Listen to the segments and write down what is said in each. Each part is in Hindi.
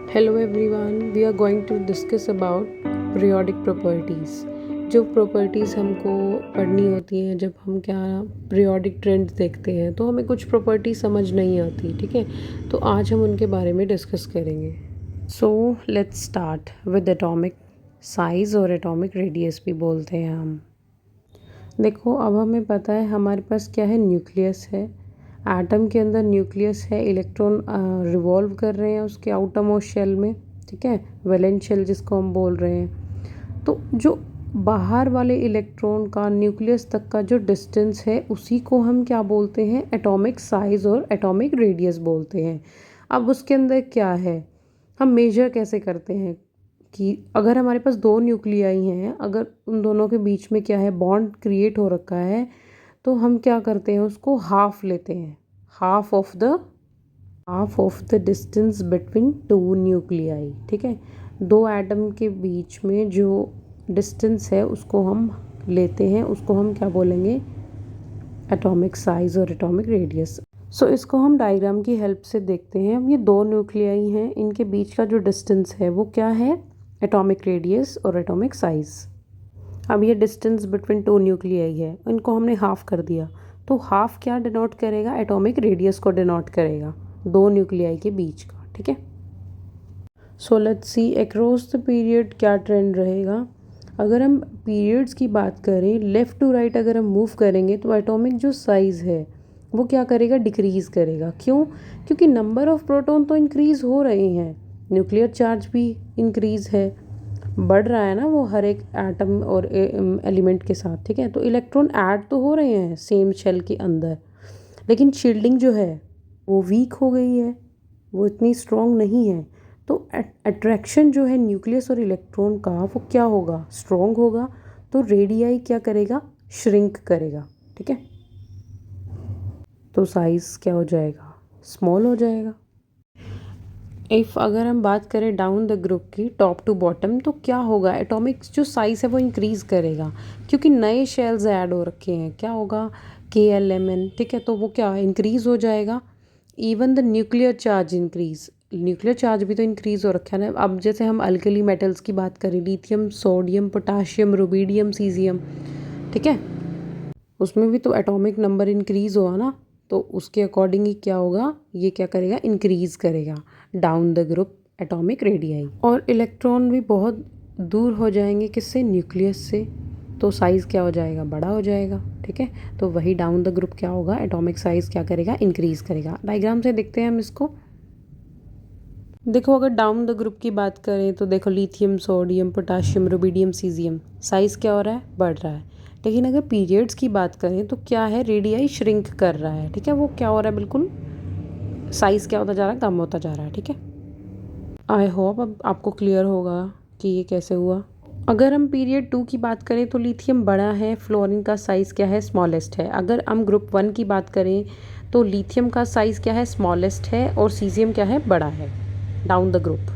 Hello everyone, we are going to discuss about periodic properties। जो प्रॉपर्टीज़ हमको पढ़नी होती हैं जब हम क्या पीरियोडिक ट्रेंड्स देखते हैं तो हमें कुछ प्रॉपर्टी समझ नहीं आती, ठीक है। तो आज हम उनके बारे में डिस्कस करेंगे। So let's start with atomic size और एटॉमिक रेडियस भी बोलते हैं हम। देखो, अब हमें पता है हमारे पास क्या है, न्यूक्लियस है। एटम के अंदर न्यूक्लियस है, इलेक्ट्रॉन रिवॉल्व कर रहे हैं उसके आउटर मोस्ट शेल में, ठीक है, वैलेंस शेल जिसको हम बोल रहे हैं। तो जो बाहर वाले इलेक्ट्रॉन का न्यूक्लियस तक का जो डिस्टेंस है उसी को हम क्या बोलते हैं, एटॉमिक साइज़ और एटॉमिक रेडियस बोलते हैं। अब उसके अंदर क्या है, हम मेजर कैसे करते हैं कि अगर हमारे पास दो न्यूक्लियाई हैं, अगर उन दोनों के बीच में क्या है, बॉन्ड क्रिएट हो रखा है, तो हम क्या करते हैं, उसको हाफ लेते हैं, half of the distance between two nuclei, ठीक है। दो एटम के बीच में जो डिस्टेंस है उसको हम लेते हैं, उसको हम क्या बोलेंगे, एटॉमिक साइज़ और एटॉमिक रेडियस। सो इसको हम डायग्राम की हेल्प से देखते हैं। अब ये दो न्यूक्लियाई हैं, इनके बीच का जो डिस्टेंस है वो क्या है, एटॉमिक रेडियस और एटॉमिक साइज़। अब ये डिस्टेंस बिटवीन टू न्यूक्लियाई है, इनको हमने हाफ कर दिया, तो हाफ क्या डिनोट करेगा, एटॉमिक रेडियस को डिनोट करेगा दो न्यूक्लियाई के बीच का, ठीक है। So let's see across the period क्या ट्रेंड रहेगा। अगर हम पीरियड्स की बात करें, लेफ़्ट टू राइट अगर हम मूव करेंगे तो एटॉमिक जो साइज़ है वो क्या करेगा, डिक्रीज़ करेगा। क्यों? क्योंकि नंबर ऑफ़ प्रोटॉन तो इंक्रीज़ हो रहे हैं, न्यूक्लियर चार्ज भी इंक्रीज़ है, बढ़ रहा है ना वो हर एक एटम और एलिमेंट के साथ, ठीक है। तो इलेक्ट्रॉन ऐड तो हो रहे हैं सेम शेल के अंदर, लेकिन शील्डिंग जो है वो वीक हो गई है, वो इतनी स्ट्रॉन्ग नहीं है। तो अट्रैक्शन जो है न्यूक्लियस और इलेक्ट्रॉन का वो क्या होगा, स्ट्रॉन्ग होगा। तो रेडियाई क्या करेगा, श्रिंक करेगा, ठीक है। तो साइज़ क्या हो जाएगा, स्मॉल हो जाएगा। अगर हम बात करें डाउन द ग्रुप की, टॉप टू बॉटम, तो क्या होगा, एटॉमिक जो साइज़ है वो इंक्रीज़ करेगा क्योंकि नए शेल्स ऐड हो रखे हैं। क्या होगा, KLMN, ठीक है। तो वो क्या इंक्रीज़ हो जाएगा। Even the nuclear charge increase, nuclear charge भी तो इंक्रीज़ हो रखा है ना। अब जैसे हम अल्कली मेटल्स की बात करें, lithium, sodium, potassium, rubidium, caesium, ठीक है, उसमें भी तो एटॉमिक नंबर इंक्रीज़ हुआ ना, तो उसके अकॉर्डिंग ही क्या होगा, ये क्या करेगा, इंक्रीज़ करेगा down the group atomic radii. और इलेक्ट्रॉन भी बहुत दूर हो जाएंगे किससे, न्यूक्लियस से, तो साइज़ क्या हो जाएगा, बड़ा हो जाएगा, ठीक है। तो वही डाउन द ग्रुप क्या होगा, एटॉमिक साइज़ क्या करेगा, इंक्रीज़ करेगा। डायग्राम से देखते हैं हम इसको। देखो, अगर डाउन द ग्रुप की बात करें तो देखो, lithium, sodium, potassium, rubidium, caesium, size क्या हो रहा है, बढ़ रहा है। लेकिन अगर पीरियड्स की बात करें तो क्या है, रेडियाई श्रिंक कर रहा है, ठीक है। वो क्या हो रहा है, बिल्कुल साइज़ क्या होता जा रहा है, कम होता जा रहा है, ठीक है। आई होप अब आपको क्लियर होगा कि ये कैसे हुआ। अगर हम पीरियड 2 की बात करें तो लिथियम बड़ा है, फ्लोरीन का साइज़ क्या है, स्मॉलेस्ट है। अगर हम ग्रुप 1 की बात करें तो लिथियम का साइज़ क्या है, स्मॉलेस्ट है, और सीजियम क्या है, बड़ा है डाउन द ग्रुप।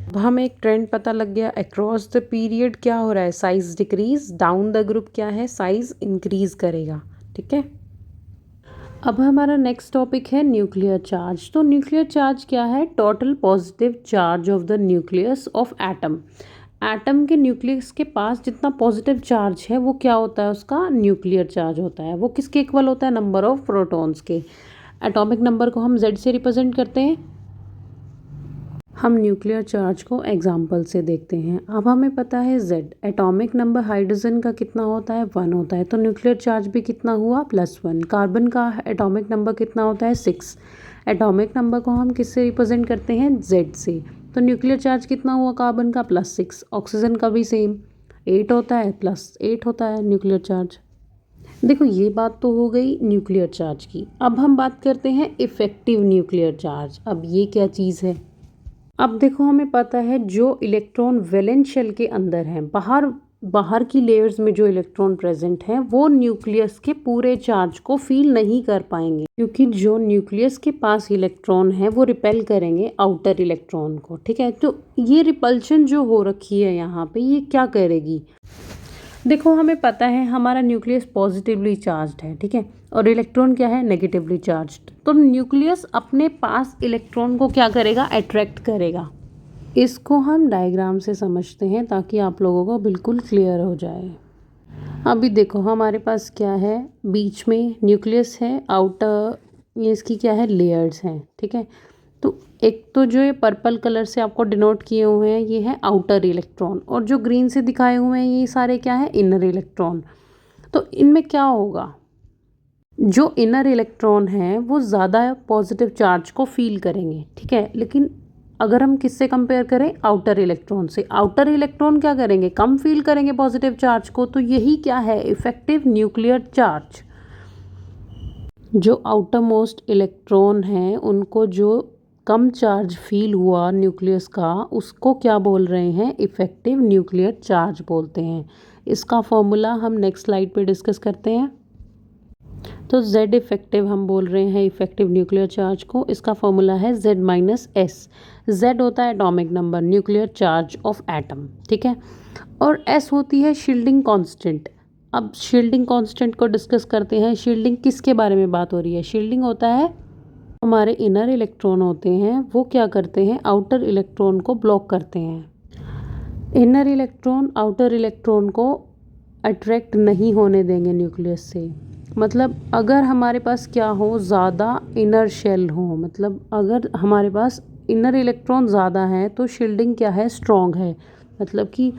अब हमें एक ट्रेंड पता लग गया, अक्रॉस द पीरियड क्या हो रहा है, size decrease, down the group क्या है, साइज़ इंक्रीज़ करेगा, ठीक है। अब हमारा नेक्स्ट टॉपिक है न्यूक्लियर चार्ज। तो न्यूक्लियर चार्ज क्या है, total positive charge of the nucleus of atom. Atom के न्यूक्लियस के पास जितना पॉजिटिव चार्ज है वो क्या होता है, उसका न्यूक्लियर चार्ज होता है। वो किसके इक्वल होता है, नंबर ऑफ प्रोटॉन्स के। एटॉमिक नंबर को हम Z से रिप्रेजेंट करते हैं। हम न्यूक्लियर चार्ज को एग्जाम्पल से देखते हैं। अब हमें पता है Z, एटॉमिक नंबर हाइड्रोजन का कितना होता है, 1 होता है, तो न्यूक्लियर चार्ज भी कितना हुआ, +1। कार्बन का एटॉमिक नंबर कितना होता है, 6। एटॉमिक नंबर को हम किससे रिप्रेजेंट करते हैं, Z से, तो न्यूक्लियर चार्ज कितना हुआ कार्बन का, +6। ऑक्सीजन का भी सेम 8 होता है, +8 होता है न्यूक्लियर चार्ज। देखो, ये बात तो हो गई न्यूक्लियर चार्ज की। अब हम बात करते हैं इफ़ेक्टिव न्यूक्लियर चार्ज। अब ये क्या चीज़ है, अब देखो, हमें पता है जो इलेक्ट्रॉन वैलेंस शेल के अंदर हैं, बाहर की लेयर्स में जो इलेक्ट्रॉन प्रेजेंट हैं वो न्यूक्लियस के पूरे चार्ज को फील नहीं कर पाएंगे, क्योंकि जो न्यूक्लियस के पास इलेक्ट्रॉन है वो रिपेल करेंगे आउटर इलेक्ट्रॉन को, ठीक है। तो ये रिपल्शन जो हो रखी है यहाँ पे, ये क्या करेगी, देखो, हमें पता है हमारा न्यूक्लियस पॉजिटिवली चार्ज्ड है, ठीक है, और इलेक्ट्रॉन क्या है, नेगेटिवली चार्ज्ड। तो न्यूक्लियस अपने पास इलेक्ट्रॉन को क्या करेगा, अट्रैक्ट करेगा, इसको हम डायग्राम से समझते हैं ताकि आप लोगों को बिल्कुल क्लियर हो जाए। अभी देखो हमारे पास क्या है, बीच में न्यूक्लियस है, आउटर ये इसकी क्या है, लेयर्स हैं, ठीक है। तो एक तो जो ये पर्पल कलर से आपको डिनोट किए हुए हैं ये है आउटर इलेक्ट्रॉन, और जो ग्रीन से दिखाए हुए हैं ये सारे क्या है, इनर इलेक्ट्रॉन। तो इनमें क्या होगा, जो इनर इलेक्ट्रॉन हैं वो ज़्यादा पॉजिटिव चार्ज को फील करेंगे, ठीक है। लेकिन अगर हम किससे कंपेयर करें, आउटर इलेक्ट्रॉन से, आउटर इलेक्ट्रॉन क्या करेंगे, कम फील करेंगे पॉजिटिव चार्ज को। तो यही क्या है, इफेक्टिव न्यूक्लियर चार्ज। जो आउटर मोस्ट इलेक्ट्रॉन हैं उनको जो कम चार्ज फील हुआ न्यूक्लियस का, उसको क्या बोल रहे हैं, इफेक्टिव न्यूक्लियर चार्ज बोलते हैं। इसका फॉर्मूला हम नेक्स्ट स्लाइड पे डिस्कस करते हैं। तो Z इफेक्टिव हम बोल रहे हैं इफेक्टिव न्यूक्लियर चार्ज को, इसका फॉर्मूला है Z-S। Z होता है atomic number, nuclear charge of atom, ठीक है। और S होती है शील्डिंग कांस्टेंट। अब शील्डिंग कांस्टेंट को डिस्कस करते हैं। शील्डिंग किसके बारे में बात हो रही है, शील्डिंग होता है हमारे इनर इलेक्ट्रॉन होते हैं वो क्या करते हैं, आउटर इलेक्ट्रॉन को ब्लॉक करते हैं। इनर इलेक्ट्रॉन आउटर इलेक्ट्रॉन को अट्रैक्ट नहीं होने देंगे न्यूक्लियस से। मतलब अगर हमारे पास क्या हो, ज़्यादा इनर शेल हो, मतलब अगर हमारे पास इनर इलेक्ट्रॉन ज़्यादा है तो शील्डिंग क्या है, स्ट्रॉन्ग है। मतलब कि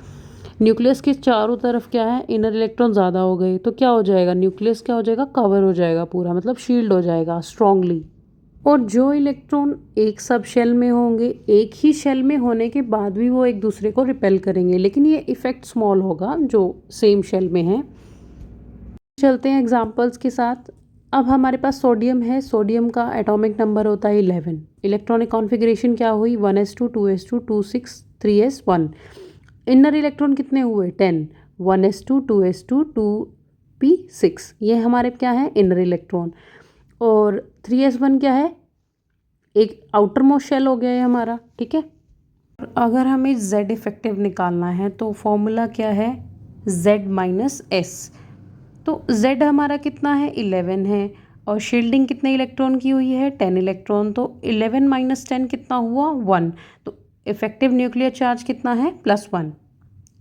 न्यूक्लियस के चारों तरफ क्या है, इनर इलेक्ट्रॉन ज़्यादा हो गए तो क्या हो जाएगा, न्यूक्लियस क्या हो जाएगा, कवर हो जाएगा पूरा, मतलब शील्ड हो जाएगा स्ट्रांगली। और जो इलेक्ट्रॉन एक सब शेल में होंगे, एक ही शेल में होने के बाद भी वो एक दूसरे को रिपेल करेंगे, लेकिन ये इफ़ेक्ट स्मॉल होगा जो सेम शेल में है। चलते हैं एग्जांपल्स के साथ। अब हमारे पास सोडियम है, सोडियम का एटॉमिक नंबर होता है 11। इलेक्ट्रॉनिक कॉन्फ़िगरेशन क्या हुई, 1s2 2s2 2s6 3s1। Inner electron कितने हुए, 10, 1s2 2s2 2p6। ये हमारे क्या है, इनर इलेक्ट्रॉन। और 3s1 क्या है, एक आउटर मोस्ट शेल हो गया है हमारा, ठीक है। अगर हमें Z इफेक्टिव निकालना है तो फॉर्मूला क्या है, Z-S। तो Z हमारा कितना है, 11 है, और शील्डिंग कितने इलेक्ट्रॉन की हुई है, 10 इलेक्ट्रॉन। तो 11 - 10 कितना हुआ, 1। तो इफेक्टिव न्यूक्लियर चार्ज कितना है, +1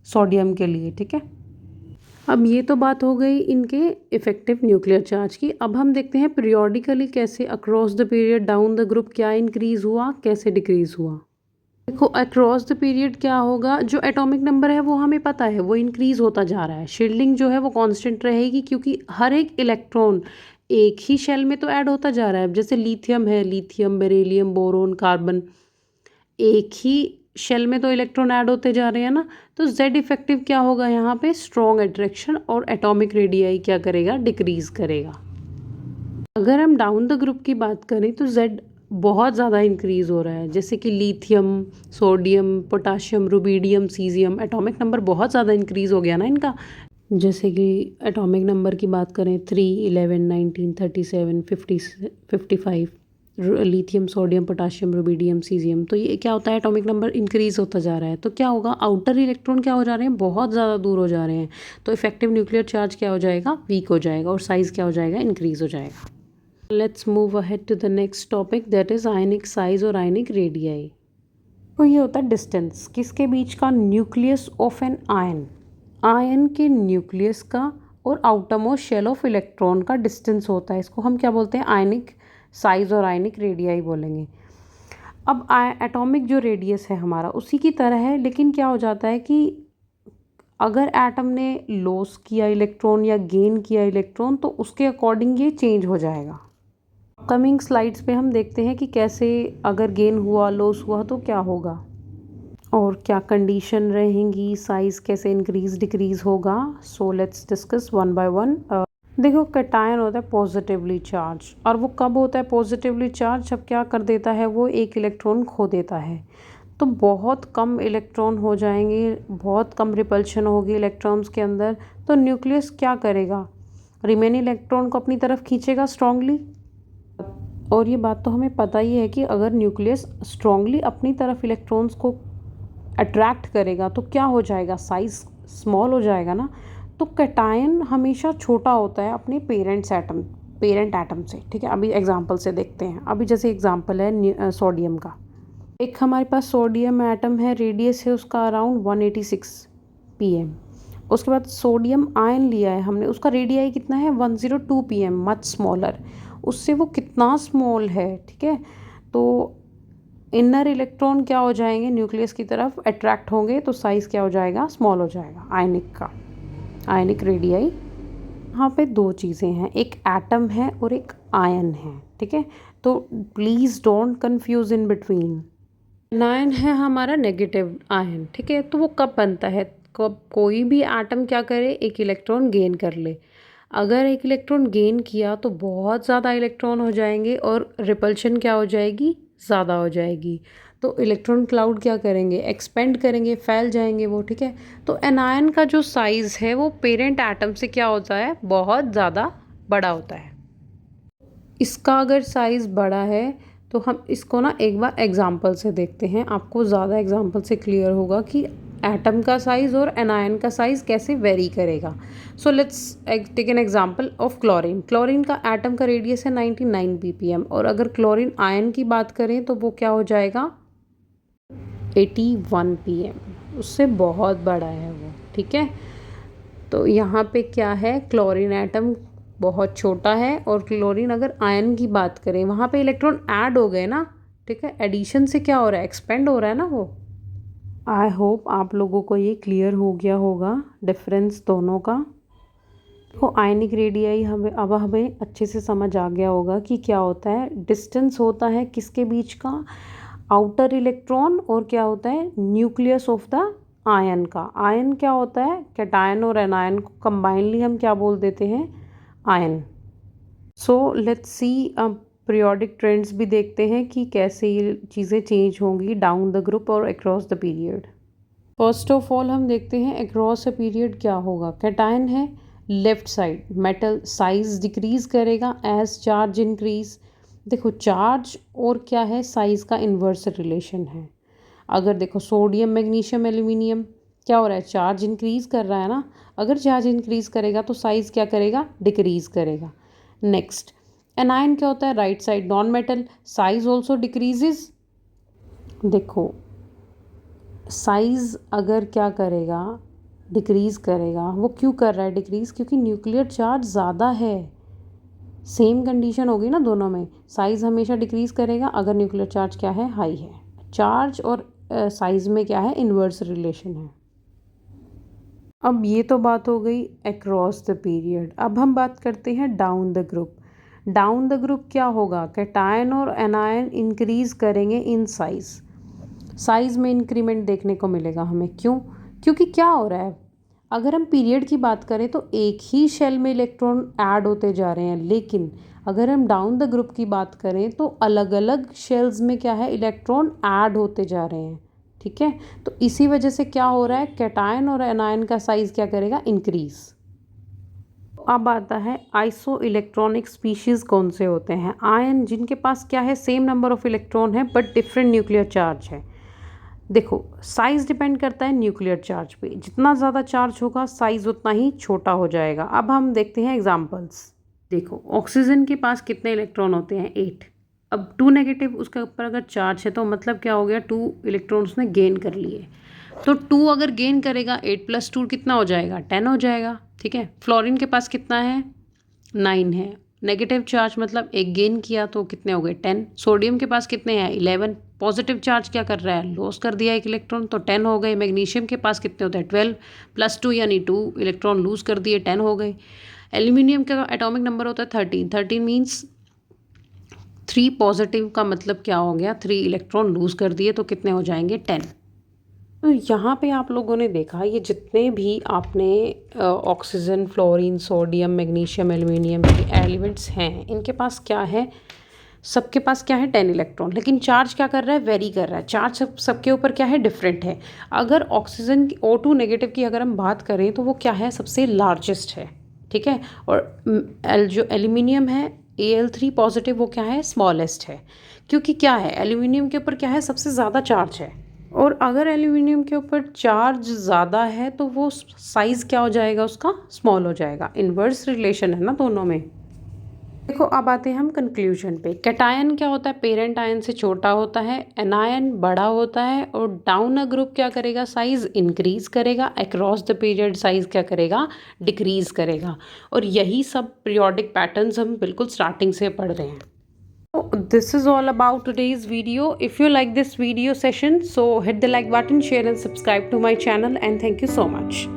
सोडियम के लिए, ठीक है। अब ये तो बात हो गई इनके इफेक्टिव न्यूक्लियर चार्ज की। अब हम देखते हैं पीरियोडिकली कैसे across the period down the group क्या इंक्रीज़ हुआ, कैसे डिक्रीज़ हुआ। देखो अक्रॉस द पीरियड क्या होगा, जो एटॉमिक नंबर है वो हमें पता है वो इंक्रीज़ होता जा रहा है। शील्डिंग जो है वो कांस्टेंट रहेगी क्योंकि हर एक इलेक्ट्रॉन एक ही शेल में तो ऐड होता जा रहा है। जैसे लिथियम है, लिथियम, बेरिलियम, बोरोन, कार्बन, एक ही शेल में तो इलेक्ट्रॉन ऐड होते जा रहे हैं ना। तो Z इफेक्टिव क्या होगा यहाँ पे, स्ट्रॉन्ग अट्रैक्शन, और एटॉमिक रेडियाई क्या करेगा, डिक्रीज़ करेगा। अगर हम डाउन द ग्रुप की बात करें तो Z बहुत ज़्यादा इंक्रीज़ हो रहा है। जैसे कि lithium, sodium, potassium, rubidium, caesium, atomic number बहुत ज़्यादा इंक्रीज़ हो गया ना इनका। जैसे कि एटॉमिक नंबर की बात करें 3, 11, 19, 37, 50, 55, lithium, sodium, potassium, rubidium, caesium. तो ये क्या होता है, एटॉमिक नंबर इंक्रीज़ होता जा रहा है। तो क्या होगा, आउटर इलेक्ट्रॉन क्या हो जा रहे हैं, बहुत ज़्यादा दूर हो जा रहे हैं। तो इफेक्टिव न्यूक्लियर चार्ज क्या हो जाएगा, वीक हो जाएगा, और साइज़ क्या हो जाएगा, इंक्रीज़ हो जाएगा। Let's move ahead to the next topic, that is ionic size और आयनिक रेडियाई। तो ये होता है डिस्टेंस किसके बीच का, nucleus of an ion, ion के न्यूक्लियस का और outermost shell of electron का डिस्टेंस होता है। इसको हम क्या बोलते हैं, आयनिक साइज और आयनिक रेडियाई बोलेंगे। अब एटॉमिक जो रेडियस है हमारा उसी की तरह है, लेकिन क्या हो जाता है कि अगर एटम ने लॉस किया इलेक्ट्रॉन या गेन किया इलेक्ट्रॉन तो उसके अकॉर्डिंग ये चेंज हो जाएगा। कमिंग स्लाइड्स पे हम देखते हैं कि कैसे अगर गेन हुआ, लॉस हुआ तो क्या होगा और क्या कंडीशन रहेंगी, साइज़ कैसे इंक्रीज़ डिक्रीज़ होगा। So let's discuss one by one. देखो कैटायन होता है पॉजिटिवली चार्ज, और वो कब होता है पॉजिटिवली चार्ज, जब क्या कर देता है वो एक इलेक्ट्रॉन खो देता है। तो बहुत कम इलेक्ट्रॉन हो जाएंगे, बहुत कम रिपल्शन होगी इलेक्ट्रॉन्स के अंदर। तो न्यूक्लियस क्या करेगा, रिमेनिंग इलेक्ट्रॉन को अपनी तरफ खींचेगा स्ट्रांगली। और ये बात तो हमें पता ही है कि अगर न्यूक्लियस स्ट्रांगली अपनी तरफ इलेक्ट्रॉन्स को अट्रैक्ट करेगा तो क्या हो जाएगा, साइज़ स्मॉल हो जाएगा ना। तो कैटायन हमेशा छोटा होता है अपने पेरेंट एटम से, ठीक है। अभी एग्जांपल से देखते हैं। अभी जैसे एग्जांपल है सोडियम का। एक हमारे पास सोडियम एटम है, रेडियस है उसका अराउंड 186 pm। उसके बाद सोडियम आयन लिया है हमने, उसका रेडियाई कितना है 102 pm, मच स्मॉलर। उससे वो कितना स्मॉल है, ठीक है। तो इनर इलेक्ट्रॉन क्या हो जाएंगे, न्यूक्लियस की तरफ अट्रैक्ट होंगे, तो साइज़ क्या हो जाएगा, स्मॉल हो जाएगा आयनिक का, आयनिक रेडियाई। यहाँ पे दो चीज़ें हैं, एक एटम है और एक आयन है, ठीक है। तो please don't confuse in between. Anion है हमारा नेगेटिव आयन, ठीक है। तो वो कब बनता है, कब कोई भी एटम क्या करे, एक इलेक्ट्रॉन गेन कर ले। अगर एक इलेक्ट्रॉन गेन किया तो बहुत ज़्यादा इलेक्ट्रॉन हो जाएंगे और रिपल्शन क्या हो जाएगी, ज़्यादा हो जाएगी। तो इलेक्ट्रॉन क्लाउड क्या करेंगे, एक्सपेंड करेंगे, फैल जाएंगे वो, ठीक है। तो एनायन का जो साइज़ है वो पेरेंट एटम से क्या होता है, बहुत ज़्यादा बड़ा होता है। इसका अगर साइज़ बड़ा है तो हम इसको ना एक बार एग्जांपल से देखते हैं, आपको ज़्यादा एग्जांपल से क्लियर होगा कि एटम का साइज़ और एनायन का साइज़ कैसे वेरी करेगा। So let's take an example of chlorine. Chlorine का एटम का रेडियस है 99 ppm, और अगर क्लोरीन आयन की बात करें तो वो क्या हो जाएगा 81 pm, उससे बहुत बड़ा है वो, ठीक है। तो यहाँ पे क्या है, क्लोरीन एटम बहुत छोटा है, और क्लोरीन अगर आयन की बात करें वहाँ पे इलेक्ट्रॉन ऐड हो गए ना, ठीक है। एडिशन से क्या हो रहा है, एक्सपेंड हो रहा है ना वो। आई होप आप लोगों को ये क्लियर हो गया होगा डिफरेंस दोनों का। तो आयनिक रेडियाई हमें अच्छे से समझ आ गया होगा कि क्या होता है, डिस्टेंस होता है किसके बीच का, आउटर इलेक्ट्रॉन, और क्या होता है न्यूक्लियस ऑफ द आयन का। आयन क्या होता है, कैटायन और एनायन को कंबाइनली हम क्या बोल देते हैं, ion. So let's see periodic trends भी देखते हैं कि कैसे ये चीज़ें चेंज होंगी डाउन द ग्रुप और across the period. First of all हम देखते हैं अक्रॉस अ पीरियड क्या होगा। कैटायन है left side, metal size decrease करेगा एज चार्ज इंक्रीज। देखो चार्ज और क्या है, साइज का इन्वर्स रिलेशन है। अगर देखो सोडियम मैग्नीशियम एल्यूमिनियम क्या हो रहा है, चार्ज इंक्रीज कर रहा है ना। अगर चार्ज इंक्रीज करेगा तो साइज क्या करेगा, डिक्रीज करेगा। नेक्स्ट एनायन क्या होता है, right side non metal, size also decreases. देखो साइज अगर क्या करेगा, डिक्रीज करेगा, वो क्यों कर रहा है डिक्रीज, क्योंकि न्यूक्लियर चार्ज ज़्यादा है। सेम कंडीशन होगी ना दोनों में, साइज हमेशा डिक्रीज करेगा अगर न्यूक्लियर चार्ज क्या है, हाई है। चार्ज और साइज में क्या है, इन्वर्स रिलेशन है। अब ये तो बात हो गई अक्रॉस द पीरियड। अब हम बात करते हैं down the group. Down the group क्या होगा, कैटायन और एनायन इंक्रीज करेंगे इन साइज। साइज में इंक्रीमेंट देखने को मिलेगा हमें, क्यों, क्योंकि क्या हो रहा है, अगर हम पीरियड की बात करें तो एक ही शेल में इलेक्ट्रॉन ऐड होते जा रहे हैं, लेकिन अगर हम डाउन द ग्रुप की बात करें तो अलग अलग शेल्स में क्या है, इलेक्ट्रॉन ऐड होते जा रहे हैं, ठीक है। तो इसी वजह से क्या हो रहा है, कैटायन और एनायन का साइज क्या करेगा, इंक्रीज। अब आता है आइसो इलेक्ट्रॉनिक स्पीशीज़ कौन से होते हैं, आयन जिनके पास क्या है, सेम नंबर ऑफ इलेक्ट्रॉन है बट डिफरेंट न्यूक्लियर चार्ज है। देखो साइज़ डिपेंड करता है न्यूक्लियर चार्ज पे, जितना ज़्यादा चार्ज होगा साइज़ उतना ही छोटा हो जाएगा। अब हम देखते हैं एग्जांपल्स। देखो ऑक्सीजन के पास कितने इलेक्ट्रॉन होते हैं, 8। अब 2 नेगेटिव उसके ऊपर अगर चार्ज है तो मतलब क्या हो गया, 2 इलेक्ट्रॉन उसने गेन कर लिए। तो 2 अगर गेन करेगा 8 + 2 कितना हो जाएगा, 10 हो जाएगा, ठीक है। फ्लोरीन के पास कितना है, 9 है। नेगेटिव चार्ज मतलब एक गेन किया तो कितने हो गए, 10। सोडियम के पास कितने हैं, 11। पॉजिटिव चार्ज क्या कर रहा है, लॉस कर दिया एक इलेक्ट्रॉन, तो 10 हो गए। मैग्नीशियम के पास कितने होते हैं, 12 + 2 यानी 2 इलेक्ट्रॉन लूज कर दिए, 10 हो गए। एल्यूमिनियम का एटॉमिक नंबर होता है 13। 13 मीन्स 3 पॉजिटिव का मतलब क्या हो गया, 3 इलेक्ट्रॉन लूज कर दिए, तो कितने हो जाएंगे, 10। तो यहाँ पे आप लोगों ने देखा ये जितने भी आपने oxygen, fluorine, sodium, magnesium, aluminium के एलिमेंट्स हैं, इनके पास क्या है, सबके पास क्या है, 10 इलेक्ट्रॉन। लेकिन चार्ज क्या कर रहा है, वेरी कर रहा है। चार्ज सबके ऊपर क्या है, डिफरेंट है। अगर ऑक्सीजन की O2 नेगेटिव की अगर हम बात करें तो वो क्या है, सबसे लार्जेस्ट है, ठीक है। और जो एल्युमिनियम है Al3 पॉजिटिव, वो क्या है, स्मॉलेस्ट है। क्योंकि क्या है, एल्युमिनियम के ऊपर क्या है, सबसे ज़्यादा चार्ज है। और अगर एल्युमिनियम के ऊपर चार्ज ज़्यादा है तो वो साइज़ क्या हो जाएगा, उसका स्मॉल हो जाएगा। इन्वर्स रिलेशन है ना दोनों में। देखो अब आते हैं हम कंक्लूजन पे। कैटायन क्या होता है, पेरेंट आयन से छोटा होता है, एनायन बड़ा होता है, और डाउन अ ग्रुप क्या करेगा, साइज इंक्रीज करेगा, अक्रॉस द पीरियड साइज क्या करेगा, डिक्रीज करेगा। और यही सब पीरियोडिक पैटर्न्स हम बिल्कुल स्टार्टिंग से पढ़ रहे हैं। So this is all about today's video. If you like this video session, so hit the like button, share and subscribe to my channel, and thank you so much.